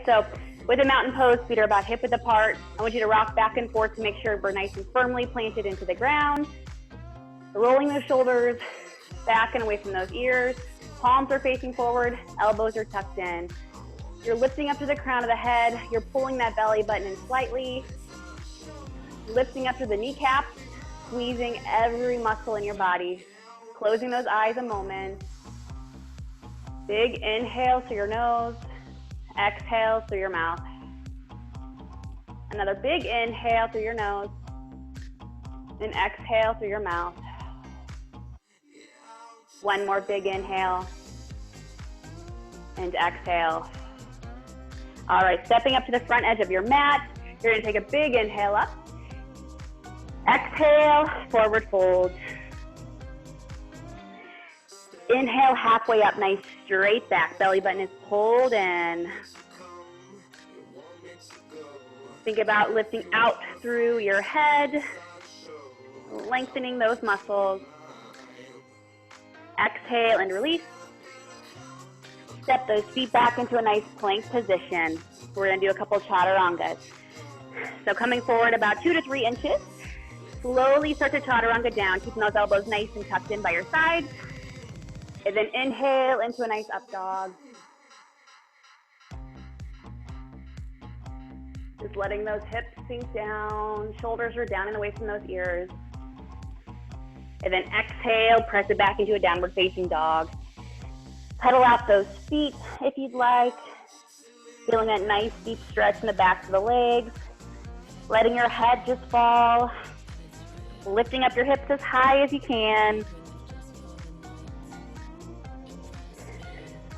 So with a mountain pose, feet are about hip width apart. I want you to rock back and forth to make sure we're nice and firmly planted into the ground. Rolling those shoulders back and away from those ears. Palms are facing forward, elbows are tucked in. You're lifting up to the crown of the head. You're pulling that belly button in slightly. Lifting up to the kneecaps, squeezing every muscle in your body. Closing those eyes a moment. Big inhale through your nose. Exhale through your mouth. Another big inhale through your nose. And exhale through your mouth. One more big inhale. And exhale. All right, stepping up to the front edge of your mat. You're gonna take a big inhale up. Exhale, forward fold. Inhale, halfway up, nice straight back. Belly button is pulled in. Think about lifting out through your head, lengthening those muscles. Exhale and release. Step those feet back into a nice plank position. We're gonna do a couple chaturangas. So coming forward about 2 to 3 inches. Slowly start to chaturanga down, keeping those elbows nice and tucked in by your sides. And then inhale into a nice up dog. Just letting those hips sink down, shoulders are down and away from those ears. And then exhale, press it back into a downward facing dog. Pedal out those feet if you'd like. Feeling that nice deep stretch in the backs of the legs. Letting your head just fall. Lifting up your hips as high as you can.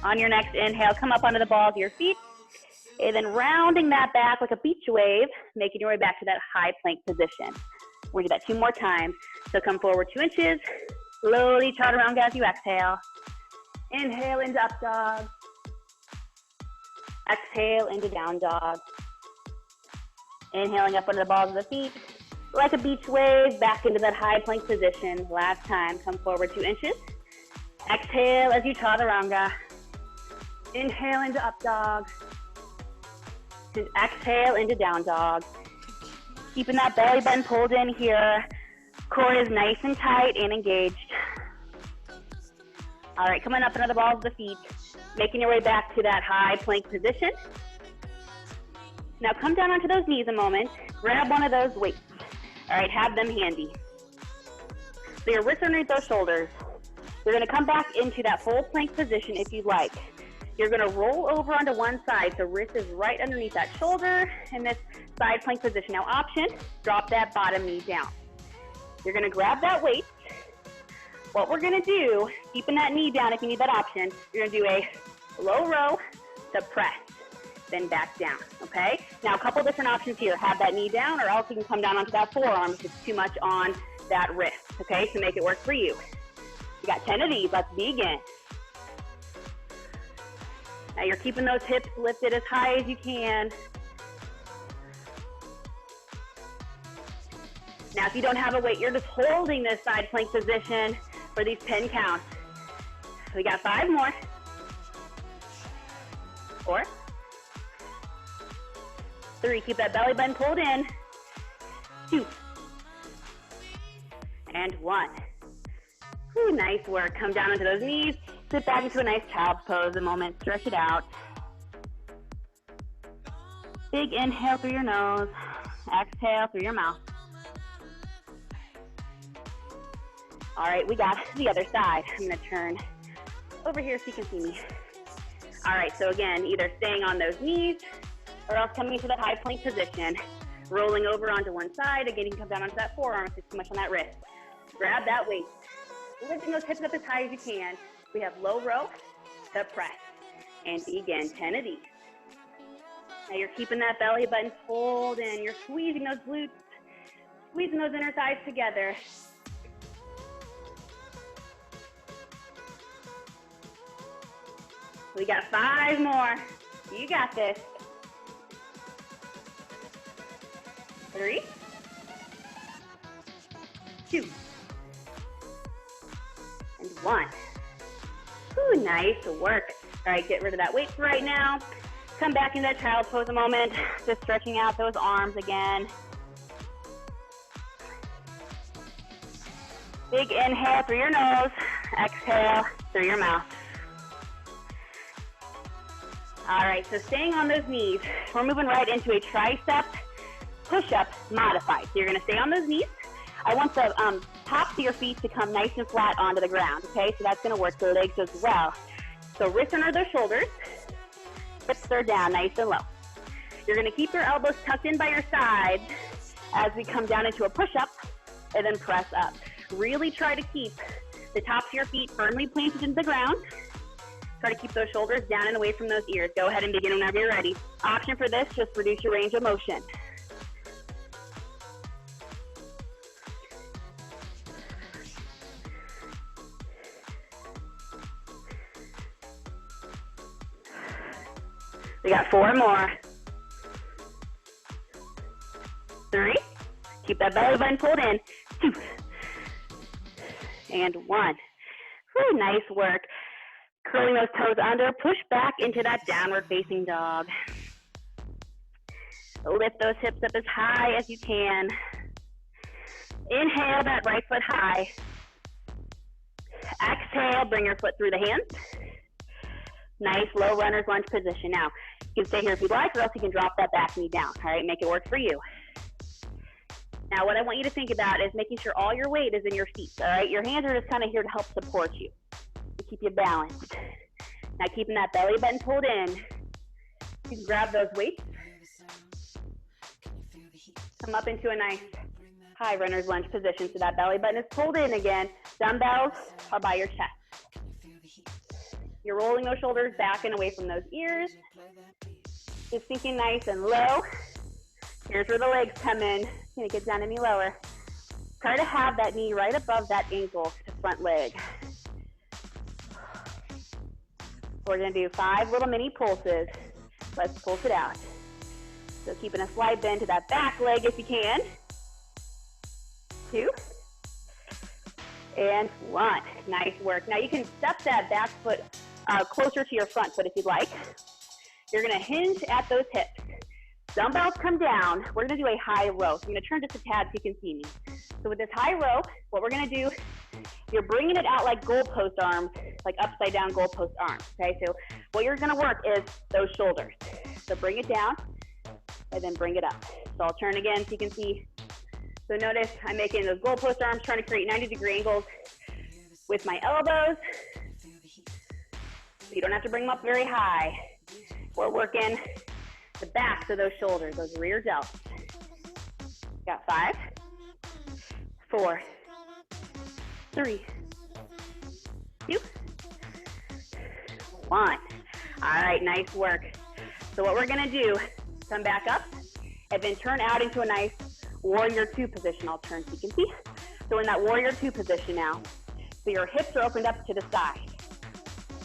On your next inhale, come up onto the balls of your feet. And then rounding that back like a beach wave, making your way back to that high plank position. We're gonna do that 2 more times. So come forward 2 inches. Slowly chaturanga as you exhale. Inhale into up dog. Exhale into down dog. Inhaling up under the balls of the feet. Like a beach wave, back into that high plank position. Last time, come forward 2 inches. Exhale as you chaturanga. Inhale into up dog. And exhale into down dog. Keeping that belly button pulled in here. Core is nice and tight and engaged. All right, coming up under the balls of the feet. Making your way back to that high plank position. Now come down onto those knees a moment. Grab one of those weights. All right, have them handy. So your wrists are underneath those shoulders. You're gonna come back into that full plank position if you'd like. You're gonna roll over onto one side, so wrist is right underneath that shoulder in this side plank position. Now option, drop that bottom knee down. You're gonna grab that weight. What we're gonna do, keeping that knee down if you need that option, you're gonna do a low row to press, then back down, okay? Now a couple different options here. Have that knee down, or else you can come down onto that forearm if it's too much on that wrist, okay? To make it work for you. You got 10 of these, let's begin. Now you're keeping those hips lifted as high as you can. Now if you don't have a weight, you're just holding this side plank position for these 10 counts. We got 5 more. 4. 3, keep that belly button pulled in. 2. And 1. Ooh, nice work. Come down into those knees. Sit back into a nice child's pose a moment. Stretch it out. Big inhale through your nose. Exhale through your mouth. All right, we got the other side. I'm gonna turn over here so you can see me. All right, so again, either staying on those knees or else coming into that high plank position. Rolling over onto one side. Again, you can come down onto that forearm if it's too much on that wrist. Grab that weight. Lifting those hips up as high as you can. We have low row to press. And begin 10 of these. Now you're keeping that belly button pulled in. You're squeezing those glutes, squeezing those inner thighs together. We got 5 more. You got this. 3, 2, and 1. Ooh, nice work. All right, get rid of that weight for right now. Come back into that child's pose a moment, just stretching out those arms again. Big inhale through your nose, exhale through your mouth. All right, so staying on those knees, we're moving right into a tricep push-up modified. So you're gonna stay on those knees. I want the tops of your feet to come nice and flat onto the ground, okay? So that's gonna work the legs as well. So wrists under the shoulders, hips are down nice and low. You're gonna keep your elbows tucked in by your sides as we come down into a push-up and then press up. Really try to keep the tops of your feet firmly planted into the ground. Try to keep those shoulders down and away from those ears. Go ahead and begin whenever you're ready. Option for this, just reduce your range of motion. We got 4 more. 3. Keep that belly button pulled in. 2. And 1. Really nice work. Curling those toes under, push back into that downward facing dog. Lift those hips up as high as you can. Inhale that right foot high. Exhale, bring your foot through the hands. Nice low runner's lunge position. Now, you can stay here if you'd like, or else you can drop that back knee down. All right, make it work for you. Now, what I want you to think about is making sure all your weight is in your feet, all right? Your hands are just kind of here to help support you, to keep you balanced. Now, keeping that belly button pulled in, you can grab those weights. Come up into a nice high runner's lunge position. So that belly button is pulled in again. Dumbbells are by your chest. You're rolling those shoulders back and away from those ears. Just sinking nice and low. Here's where the legs come in. Can't get down any lower. Try to have that knee right above that ankle to front leg. We're gonna do 5 little mini pulses. Let's pulse it out. So keeping a slight bend to that back leg if you can. 2. And 1. Nice work. Now you can step that back foot closer to your front foot if you'd like. You're gonna hinge at those hips. Dumbbells come down. We're gonna do a high row. So I'm gonna turn just a tad so you can see me. So with this high row, what we're gonna do, you're bringing it out like goalpost arms, like upside down goalpost arms, okay? So what you're gonna work is those shoulders. So bring it down and then bring it up. So I'll turn again so you can see. So notice I'm making those goalpost arms, trying to create 90-degree angles with my elbows. So you don't have to bring them up very high. We're working the backs of those shoulders, those rear delts. Got 5, 4, 3, 2, 1. All right, nice work. So what we're gonna do, come back up and then turn out into a nice warrior 2 position. I'll turn so you can see. So in that warrior 2 position now. So your hips are opened up to the side.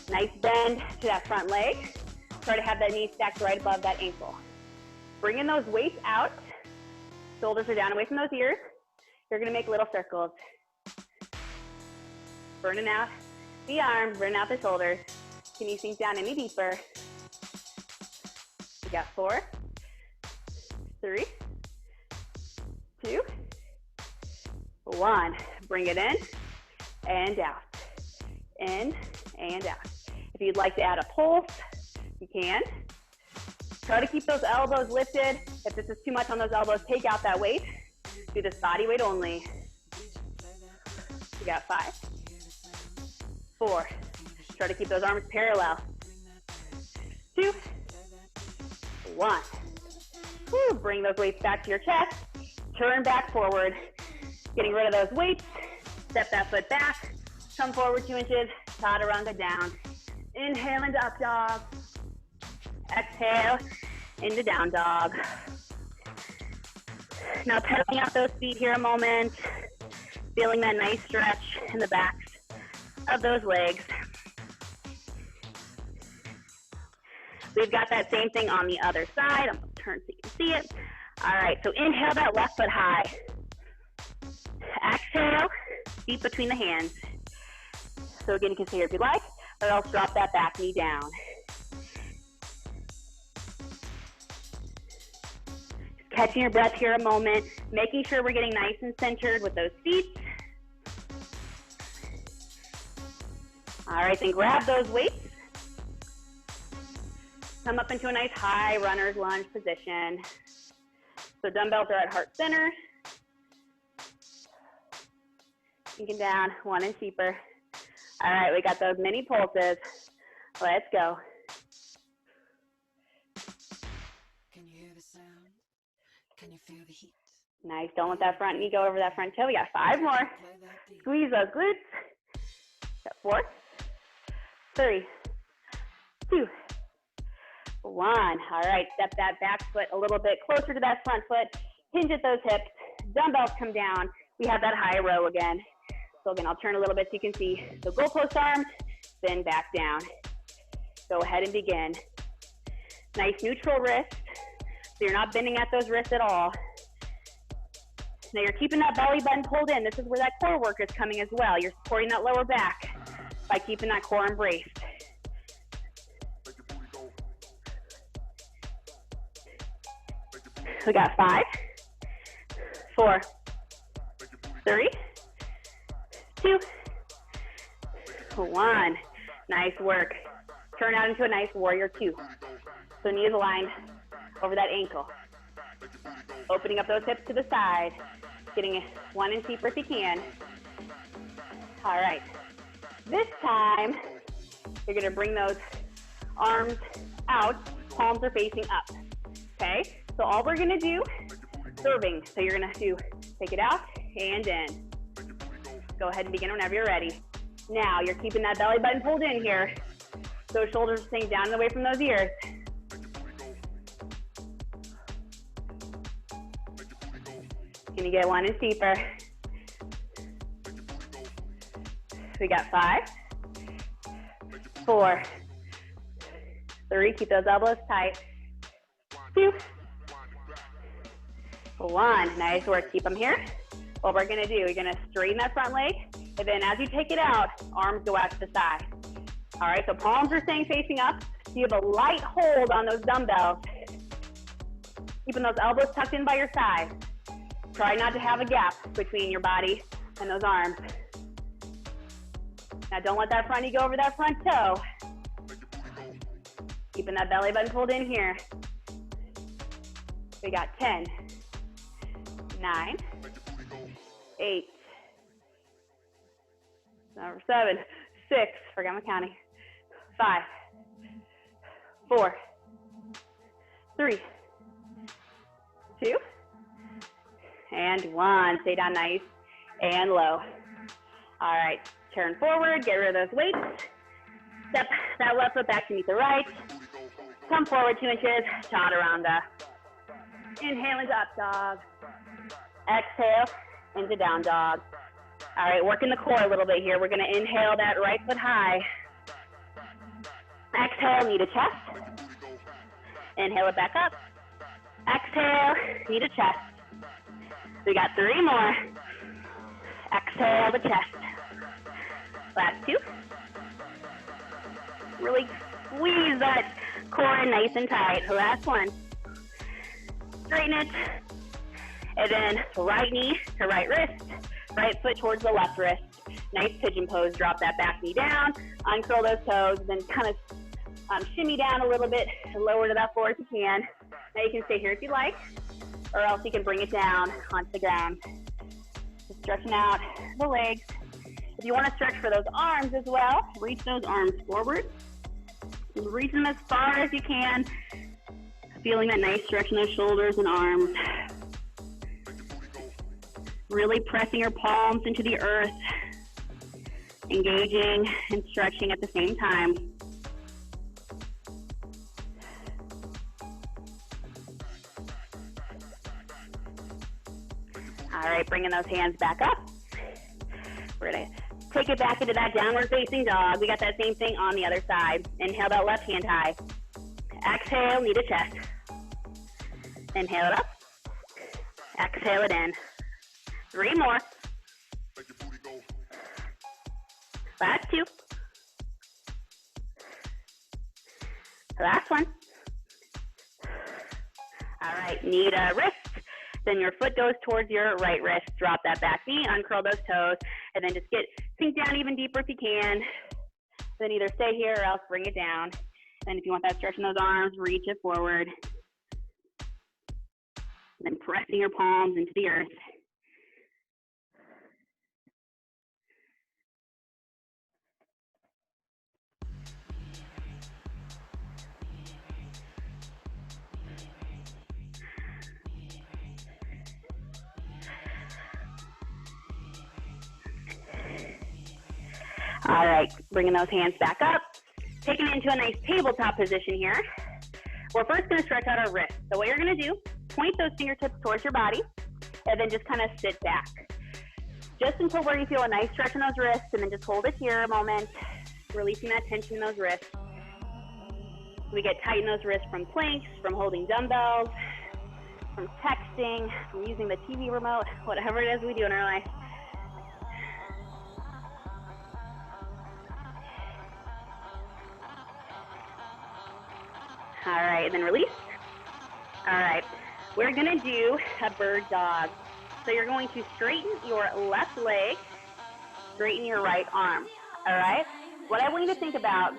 Nice bend to that front leg. Try to have that knee stacked right above that ankle. Bringing those weights out. Shoulders are down away from those ears. You're gonna make little circles. Burning out the arms, burning out the shoulders. Can you sink down any deeper? We got 4, 3, 2, 1. Bring it in and out. In and out. If you'd like to add a pulse, you can. Try to keep those elbows lifted. If this is too much on those elbows, take out that weight. Do this body weight only. We got 5, 4. Try to keep those arms parallel. 2, 1. Woo, bring those weights back to your chest. Turn back forward. Getting rid of those weights. Step that foot back. Come forward 2 inches. Chaturanga down. Inhale into up dog. Exhale into down dog. Now pedaling out those feet here a moment. Feeling that nice stretch in the backs of those legs. We've got that same thing on the other side. I'm going to turn so you can see it. All right, so inhale that left foot high. Exhale, feet between the hands. So again, you can stay here if you'd like, or else drop that back knee down. catching your breath here a moment, making sure we're getting nice and centered with those feet. All right, then grab those weights. Come up into a nice high runner's lunge position. So dumbbells are at heart center. Sinking down, 1 inch deeper. All right, we got those mini pulses. Let's go. Can you hear the sound? Can you feel the heat? Nice, don't let that front knee go over that front toe. We got 5 more. Squeeze those glutes. Got 4, 3, 2, 1. All right, step that back foot a little bit closer to that front foot. Hinge at those hips. Dumbbells come down. We have that high row again. So again, I'll turn a little bit so you can see. So goalpost arms, then back down. Go ahead and begin. Nice neutral wrist. So you're not bending at those wrists at all. Now you're keeping that belly button pulled in. This is where that core work is coming as well. You're supporting that lower back by keeping that core embraced. We got 5, 4, 3, 2, 1. Nice work. Turn out into a nice warrior 2. So knees aligned over that ankle. Opening up those hips to the side. Getting 1 inch deeper if you can. All right. This time, you're going to bring those arms out. Palms are facing up. Okay? So all we're going to do, serving. So you're going to do, take it out and in. Go ahead and begin whenever you're ready. Now, you're keeping that belly button pulled in here. Those shoulders staying down and away from those ears. Gonna get 1 inch deeper. We got 5, 4, 3, keep those elbows tight. 2, 1, nice work, keep them here. What we're gonna do, you're gonna straighten that front leg, and then as you take it out, arms go out to the side. All right, so palms are staying facing up. You have a light hold on those dumbbells. Keeping those elbows tucked in by your side. Try not to have a gap between your body and those arms. Now don't let that front knee go over that front toe. Keeping that belly button pulled in here. We got 10, 9, 8, 7, 6, forgot my counting, 5, 4, 3, 2, and 1. Stay down nice and low. All right, turn forward, get rid of those weights. Step that left foot back to meet the right. Come forward 2 inches, chaturanga. Inhale into up dog. Exhale into down dog. All right, working the core a little bit here. We're gonna inhale that right foot high. Exhale, knee to chest. Inhale it back up. Exhale, knee to chest. We got 3 more. Exhale the chest. Last 2. Really squeeze that core in nice and tight. Last 1. Straighten it. And then right knee to right wrist. Right foot towards the left wrist. Nice pigeon pose. Drop that back knee down. Uncurl those toes. Then kind of shimmy down a little bit. Lower to that floor if you can. Now you can stay here if you like. Or else you can bring it down onto the ground. Just stretching out the legs. If you want to stretch for those arms as well, reach those arms forward. Reach them as far as you can. Feeling that nice stretch in those shoulders and arms. Really pressing your palms into the earth. Engaging and stretching at the same time. All right, bringing those hands back up. We're gonna take it back into that downward facing dog. We got that same thing on the other side. Inhale that left hand high. Exhale, knee to chest. Inhale it up. Exhale it in. 3 more. Last 2. Last 1. All right, knee to wrist. Then your foot goes towards your right wrist. Drop that back knee, uncurl those toes, and then just sink down even deeper if you can. Then either stay here or else bring it down. And if you want that stretch in those arms, reach it forward. And then pressing your palms into the earth. All right, bringing those hands back up, taking it into a nice tabletop position here. We're first gonna stretch out our wrists. So what you're gonna do, point those fingertips towards your body, and then just kind of sit back. Just until where you feel a nice stretch in those wrists, and then just hold it here a moment, releasing that tension in those wrists. We get tight in those wrists from planks, from holding dumbbells, from texting, from using the TV remote, whatever it is we do in our life. All right, and then release. All right, we're gonna do a bird dog. So you're going to straighten your left leg, straighten your right arm, all right? What I want you to think about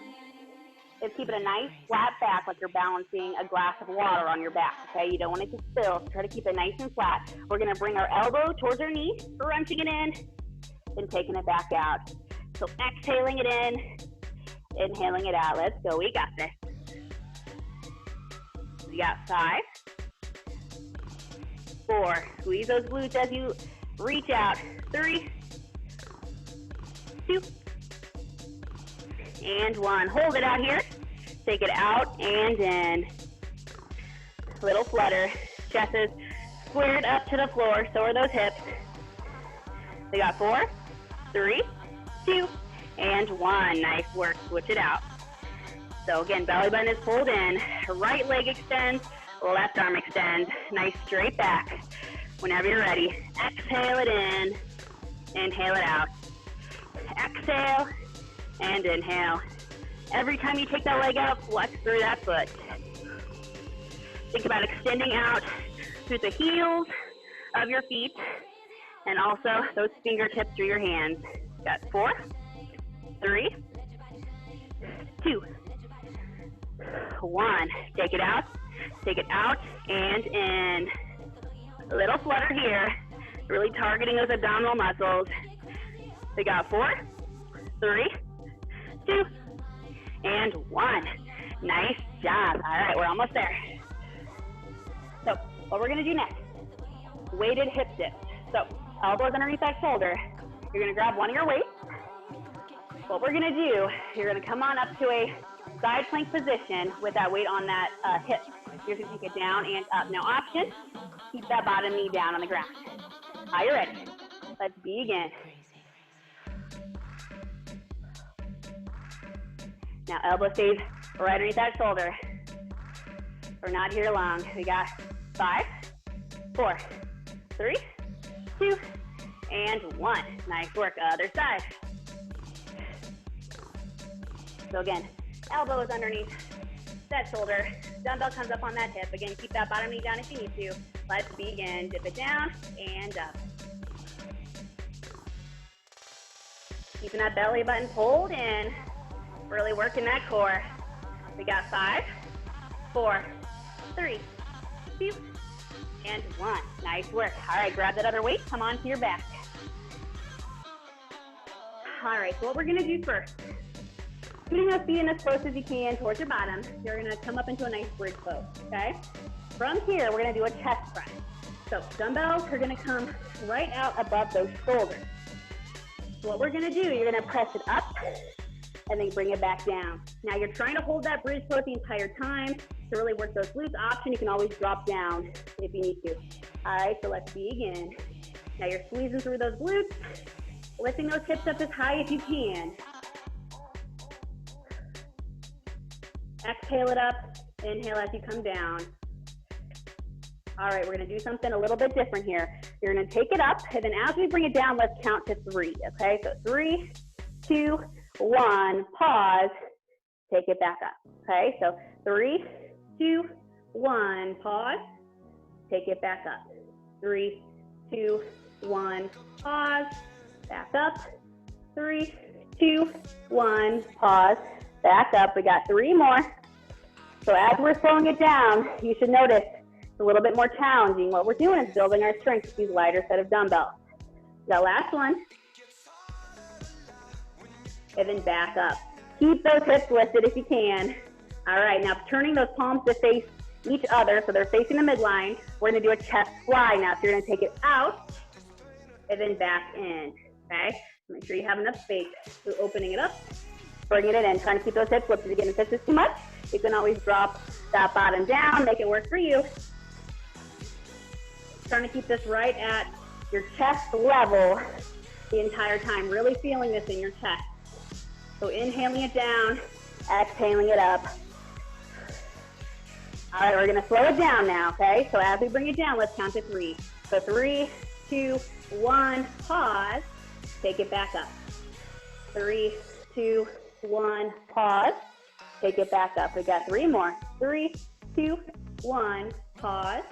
is keeping a nice flat back, like you're balancing a glass of water on your back, okay? You don't want it to spill, so try to keep it nice and flat. We're gonna bring our elbow towards our knee, crunching it in, and taking it back out. So exhaling it in, inhaling it out. Let's go, we got this. We got 5, 4, squeeze those glutes as you reach out. 3, 2, and 1. Hold it out here. Take it out and in. Little flutter. Chest is squared up to the floor. So are those hips. We got 4, 3, 2, and 1. Nice work. Switch it out. So again, belly button is pulled in. Right leg extends. Left arm extends. Nice straight back. Whenever you're ready, exhale it in. Inhale it out. Exhale and inhale. Every time you take that leg out, flex through that foot. Think about extending out through the heels of your feet and also those fingertips through your hands. Got 4, 3, 2, 1. Take it out and in. A little flutter here, really targeting those abdominal muscles. We got 4, 3, 2, and 1. Nice job. All right, we're almost there. So what we're gonna do next, weighted hip dips. So elbows underneath that shoulder. You're gonna grab one of your weights. What we're gonna do, you're gonna come on up to a side plank position with that weight on that hip. You're gonna take it down and up. Now option, keep that bottom knee down on the ground. Are you ready? Let's begin. Now elbow stays right underneath that shoulder. We're not here long. We got 5, 4, 3, 2, and 1. Nice work. Other side. So again, elbow is underneath that shoulder. Dumbbell comes up on that hip. Again, keep that bottom knee down if you need to. Let's begin. Dip it down and up. Keeping that belly button pulled in. Really working that core. We got 5, 4, 3, 2, and 1. Nice work. All right, grab that other weight. Come onto your back. All right, so what we're gonna do first, putting those feet in as close as you can towards your bottom, you're gonna come up into a nice bridge pose, okay? From here, we're gonna do a chest press. So dumbbells are gonna come right out above those shoulders. So what we're gonna do, you're gonna press it up and then bring it back down. Now you're trying to hold that bridge pose the entire time to really work those glutes. Option, you can always drop down if you need to. All right, so let's begin. Now you're squeezing through those glutes, lifting those hips up as high as you can. Exhale it up, inhale as you come down. All right, we're gonna do something a little bit different here. You're gonna take it up, and then as we bring it down, let's count to 3, okay? So 3, 2, 1, pause, take it back up, okay? So 3, 2, 1, pause, take it back up. 3, 2, 1, pause, back up, 3, 2, 1, pause, back up. We got 3 more. So as we're slowing it down, you should notice it's a little bit more challenging. What we're doing is building our strength with these lighter set of dumbbells. That last one, and then back up. Keep those hips lifted if you can. All right, now turning those palms to face each other, so they're facing the midline. We're gonna do a chest fly now. So you're gonna take it out and then back in, okay? Make sure you have enough space. So opening it up, bringing it in, trying to keep those hips lifted. Again, if this is too much, you can always drop that bottom down, make it work for you. Trying to keep this right at your chest level the entire time, really feeling this in your chest. So inhaling it down, exhaling it up. All right, we're gonna slow it down now, okay? So as we bring it down, let's count to 3. So 3, 2, 1, pause, take it back up. 3, 2, 1, pause, take it back up. We got 3 more. 3, 2, 1, pause,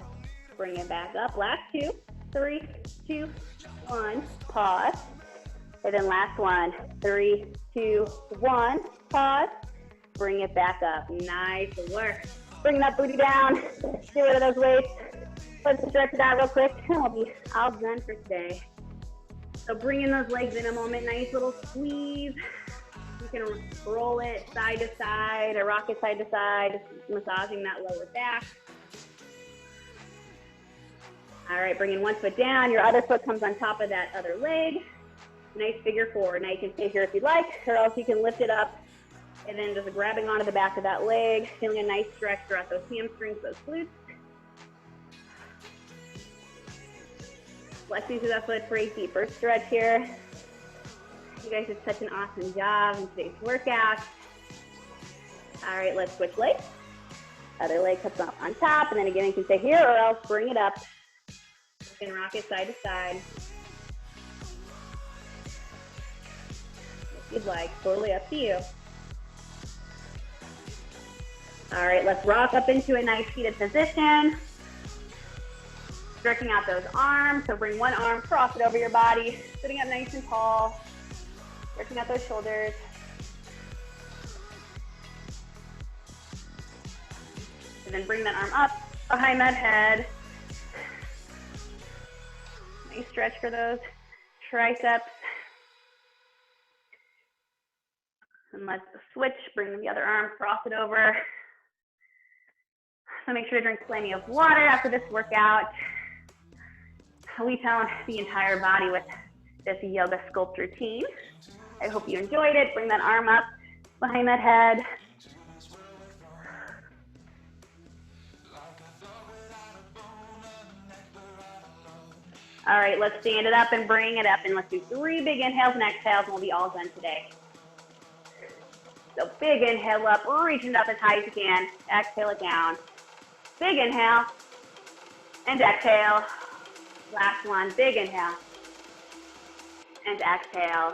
bring it back up. Last 2, 3, 2, 1, pause. And then last one, 3, 2, 1, pause, bring it back up. Nice work. Bring that booty down, get rid of those weights. Let's stretch it out real quick, and I'll be all done for today. So bringing those legs in a moment, nice little squeeze. You can roll it side to side or rock it side to side, just massaging that lower back. All right, bringing one foot down, your other foot comes on top of that other leg. Nice figure 4. Now you can stay here if you'd like, or else you can lift it up and then just grabbing onto the back of that leg, feeling a nice stretch throughout those hamstrings, those glutes. Flexing through that foot for a deeper stretch here. You guys did such an awesome job in today's workout. All right, let's switch legs. Other leg comes up on top, and then again, you can stay here or else bring it up. You can rock it side to side. If you'd like, totally up to you. All right, let's rock up into a nice seated position. Stretching out those arms, so bring one arm, cross it over your body, sitting up nice and tall, stretching out those shoulders. And then bring that arm up behind that head. Nice stretch for those triceps. And let's switch, bring the other arm, cross it over. So make sure to drink plenty of water after this workout. We tone the entire body with this yoga sculpt routine. I hope you enjoyed it. Bring that arm up behind that head. All right, let's stand it up and bring it up. And let's do 3 big inhales and exhales, and we'll be all done today. So big inhale up, reaching up as high as you can. Exhale it down. Big inhale and exhale. Last one, big inhale and exhale.